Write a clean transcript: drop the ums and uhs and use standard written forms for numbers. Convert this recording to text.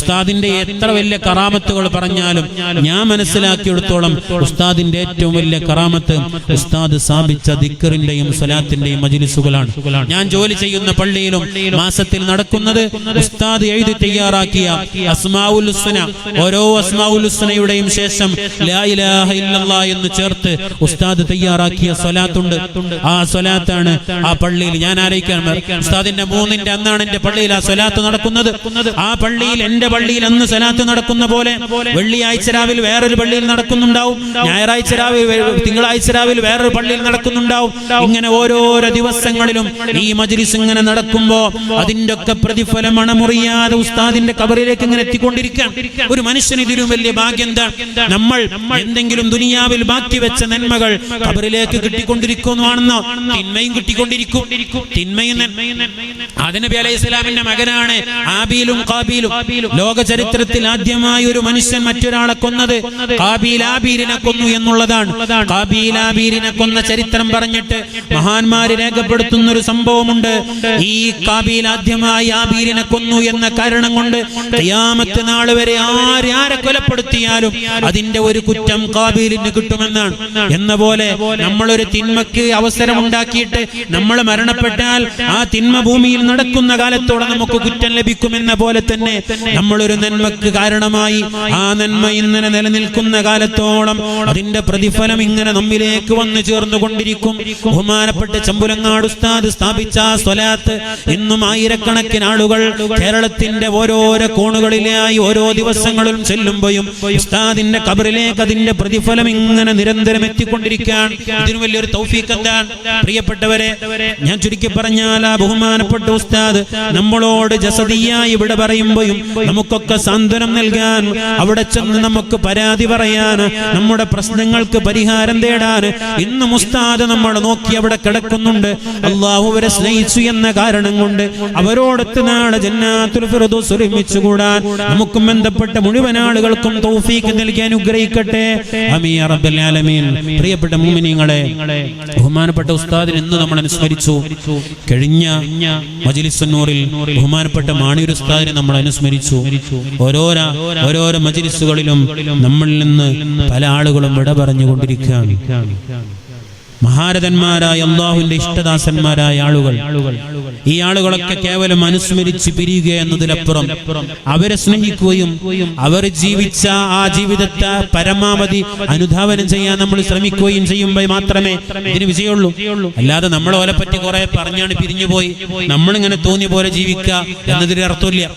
ഉസ്താദിന്റെ എത്ര വലിയ കറാമത്തുകൾ പറഞ്ഞാലും ഞാൻ മനസ്സിലാക്കിയെടുത്തോളം ഉസ്താദിന്റെ ഏറ്റവും വലിയ കറാമത്ത് ഉസ്താദ് സ്ഥാപിച്ച ദിക്റിന്റെയും സ്വലാത്തിന്റെയും മജ്ലിസുകളാണ്. ഞാൻ ജോലി ചെയ്യുന്ന പള്ളിയിലും മാസത്തിൽ നടക്കുന്നത് ഉസ്താദ് എഴുതി തയ്യാറാക്കിയ അസ്മാഉൽ ഹുസ്ന, ഓരോ അസ്മാഉൽ ഹുസ്നയുടെയും ശേഷം ലാ ഇലാഹ ഇല്ലല്ലാഹ് എന്ന് ചേർത്ത് ഉസ്താദ് തയ്യാറാക്കിയ സ്വലാത്തുണ്ട്. ആ സ്വലാത്താണ് ആ പള്ളിയിൽ ഞാൻ ആലോചിക്കാൻ ഉസ്താദിന്റെ 3-ന്റെ അന്നാണ് എന്റെ പള്ളിയിൽ ആ സ്വലാത്ത് നടക്കുന്നത്. ആ പള്ളിയിൽ എന്റെ പള്ളിയിൽ അന്ന് സ്വലാത്ത് നടക്കുന്ന പോലെ വെള്ളിയാഴ്ച രാവിലെ വേറൊരു പള്ളിയിൽ നടക്കുന്നുണ്ടാവും, ഞായറാഴ്ച രാവിലെ തിങ്കളാഴ്ച രാവിലെ വേറൊരു പള്ളിയിൽ നടക്കുന്നുണ്ടാവും. ഇങ്ങനെ ഓരോരോ ദിവസങ്ങളിലും ഈ മജ്ലിസ് ഇങ്ങനെ നടക്കുമ്പോ അതിന്റെ ഒക്കെ പ്രതിഫലം മണമുറിയാതെ ഉസ്താദിന്റെ ഖബറിലേക്ക് ഇങ്ങനെ എത്തിക്കൊണ്ടിരിക്കാൻ ഒരു മനുഷ്യന് ഇതിലും വലിയ ഭാഗ്യം എന്താ? നമ്മൾ എന്തെങ്കിലും ദുനിയാവിൽ ബാക്കി വെച്ച നന്മകൾ ഖബറിലേക്ക് കിട്ടിക്കൊണ്ടിരിക്കുവാണെന്നോ? തിന്മയും കിട്ടിക്കൊണ്ടിരിക്കും. തിന്മയും ആദം നബി അലൈഹി സ്വലാമിന്റെ മകനാണ് ആബീലും ഖാബീലും. ലോക ചരിത്രത്തിൽ ആദ്യമായി ഒരു മനുഷ്യൻ മറ്റൊരാളെ കൊന്നത് ഖാബീൽ ആബീലിനെ കൊന്നു എന്നുള്ളതാണ്. ഖാബീൽ ആബീലിനെ കൊന്ന ചരിത്രം പറഞ്ഞിട്ട് മഹാന്മാര് രേഖപ്പെടുത്തുന്ന ഒരു സംഭവമുണ്ട്. ഈ ഖാബീൽ ആദ്യമായി ആബീലിനെ കൊന്നു എന്ന കാരണം കൊണ്ട് ഖിയാമത്ത് നാൾ വരെ ആരെ കൊലപ്പെടുത്തിയാലും അതിന്റെ ഒരു കുറ്റം ഖാബീലിന് കിട്ടുമെന്നാണ്. എന്ന പോലെ നമ്മളൊരു തിന്മക്ക് അവസരമുണ്ടാക്കിയിട്ട് നമ്മൾ മരണപ്പെട്ടാൽ ആ തിന്മ ഭൂമിയിൽ നടക്കുന്ന കാലത്തോളം നമുക്ക് കുറ്റം ലഭിക്കുമെന്ന പോലെ തന്നെ നമ്മളൊരു നന്മക്ക് കാരണമായി ആ നന്മ ഇങ്ങനെ നിലനിൽക്കുന്ന കാലത്തോളം അതിന്റെ പ്രതിഫലം ഇങ്ങനെ നമ്മിലേക്ക് വന്നു ചേർന്നുകൊണ്ടിരിക്കും. ബഹുമാനപ്പെട്ട ചമ്പുലങ്ങാട് ഉസ്താദ് സ്ഥാപിച്ച സ്വലാത്ത് ഇന്നും ആയിരക്കണക്കിന് ആളുകൾ കേരളത്തിന്റെ ഓരോരോ കോണുകളിലായി ഓരോ ദിവസങ്ങളിലും ചെല്ലുമ്പോഴും ഉസ്താദിന്റെ ഖബറിലേക്ക് അതിന്റെ പ്രതിഫലം ഇങ്ങനെ നിരന്തരം എത്തിക്കൊണ്ടിരിക്കാൻ ഇതിനു വലിയൊരു തൗഫീഖ് എന്താണ്? പ്രിയപ്പെട്ടവരെ, ഞാൻ ചുരുക്കി പറഞ്ഞാൽ ആ ബഹുമാനപ്പെട്ട ഉസ്താദ് നമ്മളോട് ജസദിയായി ഇവിടെ പറയുമ്പോഴും നമുക്കൊക്കെ സാന്ത്വനം നൽകാൻ, അവിടെ ചെന്ന് നമുക്ക് പരാതി പറയാൻ, നമ്മുടെ പ്രശ്നങ്ങൾക്ക് പരിഹാരം തേടാൻ ഇന്നും ഉസ്താദ് നമ്മൾ നോക്കി അവിടെ കിടക്കുന്നുണ്ട്. അള്ളാഹു അവരെ സ്നേഹിച്ചു എന്ന കാരണം കൊണ്ട് അവരോടൊത്ത് നാളെ ജന്നാത്തുൽ ഫിർദൗസ് ഒരുമിച്ച് കൂടാൻ നമുക്കും ബന്ധപ്പെട്ട മുഴുവൻ ആളുകൾക്കും തൗഫീഖ് നൽകി അനുഗ്രഹിക്കട്ടെ. ആമീൻ യാ റബ്ബൽ ആലമീൻ. പ്രിയപ്പെട്ട മുഅ്മിനീങ്ങളെ, ബഹുമാനപ്പെട്ട ഉസ്താദിനെ ഇന്ന് നമ്മൾ അനുസ്മരിച്ചു. കഴിഞ്ഞ മജ്ലിസുൻ നൂറിൽ ബഹുമാനപ്പെട്ട മാണിയൂർ ഉസ്താദിനെ നമ്മൾ അനുസ്മരിച്ചു. ഓരോരോ മജ്ലിസുകളിലും നമ്മളിൽ നിന്ന് പല ആളുകളും വിട പറഞ്ഞുകൊണ്ടിരിക്കുകയാണ്. മഹാരഥന്മാരായ അല്ലാഹുവിന്റെ ഇഷ്ടദാസന്മാരായ ആളുകൾ, ഈ ആളുകളൊക്കെ കേവലം അനുസ്മരിച്ച് പിരിയുക എന്നതിലപ്പുറം അവരെ സ്നേഹിക്കുകയും അവർ ജീവിച്ച ആ ജീവിതത്തെ പരമാവധി അനുധാവനം ചെയ്യാൻ നമ്മൾ ശ്രമിക്കുകയും ചെയ്യുമ്പോൾ മാത്രമേ ഇതിന് വിജയമുള്ളൂ. അല്ലാതെ നമ്മളെ ഓലെ പറ്റി കുറെ പറഞ്ഞാണ് പിരിഞ്ഞുപോയി നമ്മളിങ്ങനെ തോന്നിയ പോലെ ജീവിക്കുക എന്നതിന് അർത്ഥമില്ല.